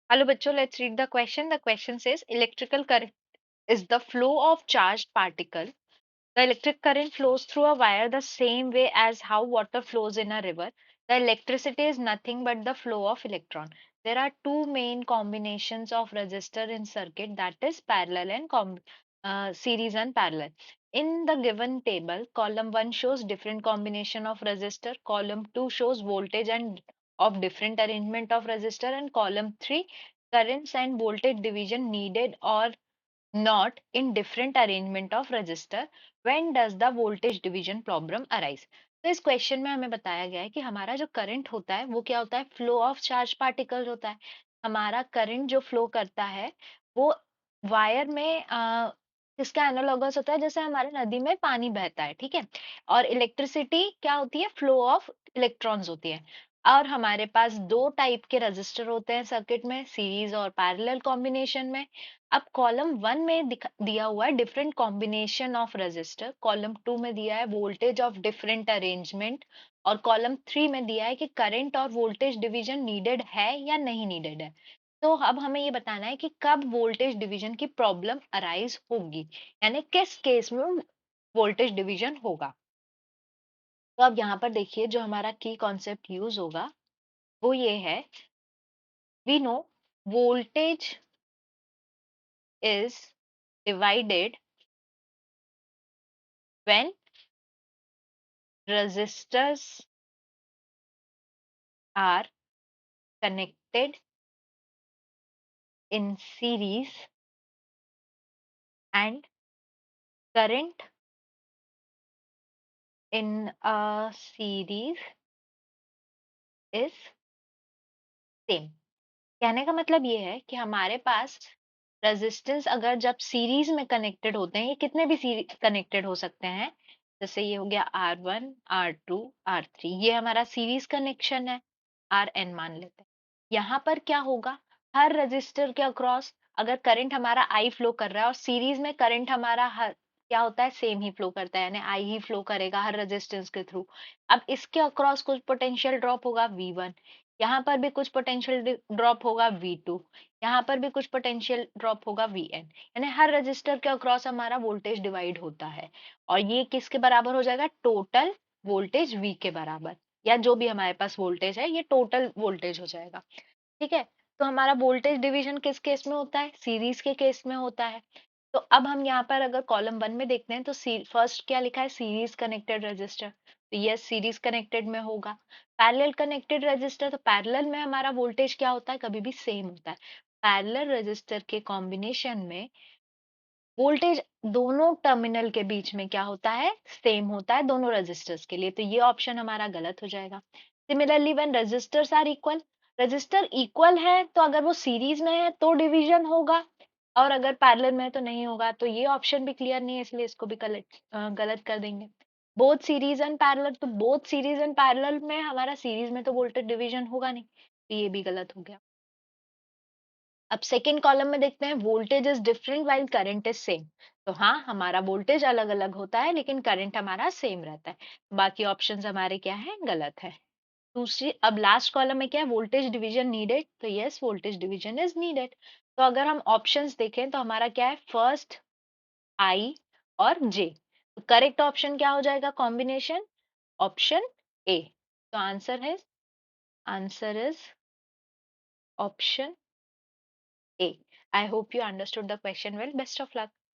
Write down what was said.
Hello, bachcho. Let's read the question. The question says electrical current is the flow of charged particle. The electric current flows through a wire the same way as how water flows in a river. The electricity is nothing but the flow of electron. There are two main combinations of resistor in circuit, that is parallel and series and parallel. In the given table, column 1 shows different combination of resistor, column 2 shows voltage and of different arrangement of resistor, and column 3 currents and voltage division needed or not in different arrangement of resistor. When does the voltage division problem arise? तो इस question में हमें बताया गया है कि हमारा जो करंट होता है वो क्या होता है, फ्लो ऑफ चार्ज पार्टिकल होता है। हमारा करंट जो फ्लो करता है वो वायर में किसका एनालॉगस होता है, जैसे हमारे नदी में पानी बहता है, ठीक है। और इलेक्ट्रिसिटी क्या होती है, फ्लो ऑफ इलेक्ट्रॉन्स होती है। और हमारे पास दो टाइप के रजिस्टर होते हैं सर्किट में, सीरीज और पैरेलल कॉम्बिनेशन में। अब कॉलम 1 में दिया हुआ है different combination of resistor, column 2 में दिया है वोल्टेज ऑफ डिफरेंट अरेंजमेंट, और कॉलम 3 में दिया है कि करंट और वोल्टेज डिवीजन नीडेड है या नहीं नीडेड है। तो अब हमें ये बताना है कि कब वोल्टेज डिवीजन की प्रॉब्लम अराइज होगी, यानी किस केस में वोल्टेज डिवीजन होगा। तो अब यहाँ पर देखिए जो हमारा की कॉन्सेप्ट यूज होगा वो ये है, we know voltage is divided when resistors are connected in series and current in a series is same। कहने का मतलब ये है कि हमारे पास रेजिस्टेंस अगर जब सीरीज में कनेक्टेड होते हैं, ये कितने भी कनेक्टेड हो सकते हैं, जैसे ये हो गया R1 R2 R3, ये हमारा सीरीज कनेक्शन है, Rn मान लेते हैं। यहाँ पर क्या होगा, हर रजिस्टर के अक्रॉस अगर करंट हमारा I फ्लो कर रहा है और सीरीज में करंट हमारा हर क्या होता है, सेम ही फ्लो करता है, यानी I ही फ्लो करेगा हर रेजिस्टेंस के थ्रू। अब इसके अक्रॉस कुछ पोटेंशियल ड्रॉप होगा V1, यहाँ पर भी कुछ पोटेंशियल ड्रॉप होगा V2, यहाँ पर भी कुछ पोटेंशियल ड्रॉप होगा Vn, यानी हर रजिस्टर के अक्रॉस हमारा वोल्टेज डिवाइड होता है। और ये किसके बराबर हो जाएगा, टोटल वोल्टेज V के बराबर, या जो भी हमारे पास वोल्टेज है ये टोटल वोल्टेज हो जाएगा, ठीक है। तो हमारा वोल्टेज डिवीजन किस केस में होता है, सीरीज के केस में होता है। तो अब हम यहाँ पर अगर कॉलम 1 में देखते हैं तो फर्स्ट क्या लिखा है, सीरीज कनेक्टेड रजिस्टर, तो यस सीरीज कनेक्टेड में होगा। पैरेलल कनेक्टेड रजिस्टर, तो पैरेलल में हमारा वोल्टेज क्या होता है, कभी भी सेम होता है। पैरेलल रजिस्टर के कॉम्बिनेशन में वोल्टेज दोनों टर्मिनल के बीच में क्या होता है, सेम होता है दोनों रेजिस्टर्स के लिए, तो ये ऑप्शन हमारा गलत हो जाएगा। Similarly when resistors are equal, register equal है तो अगर वो सीरीज में है तो डिवीजन होगा, और अगर पैरेलल में है तो नहीं होगा, तो ये ऑप्शन भी क्लियर नहीं है, इसलिए इसको भी गलत कर देंगे। बोथ सीरीज एंड पैरेलल, तो बोथ सीरीज एंड पैरेलल में हमारा सीरीज में तो वोल्टेज डिवीजन होगा नहीं, तो ये भी गलत हो गया। अब सेकेंड कॉलम में देखते हैं, voltage is different while current is same, तो हाँ हमारा वोल्टेज अलग अलग होता है लेकिन करंट हमारा सेम रहता है। बाकी ऑप्शंस हमारे क्या है, गलत है। दूसरी अब लास्ट कॉलम में क्या है, वोल्टेज डिवीजन नीडेड, तो yes voltage division is needed. तो अगर हम ऑप्शंस देखें तो हमारा क्या है, फर्स्ट आई और जे, तो करेक्ट ऑप्शन क्या हो जाएगा, कॉम्बिनेशन ऑप्शन ए। तो answer is option A. I hope you understood the question well. Best of luck.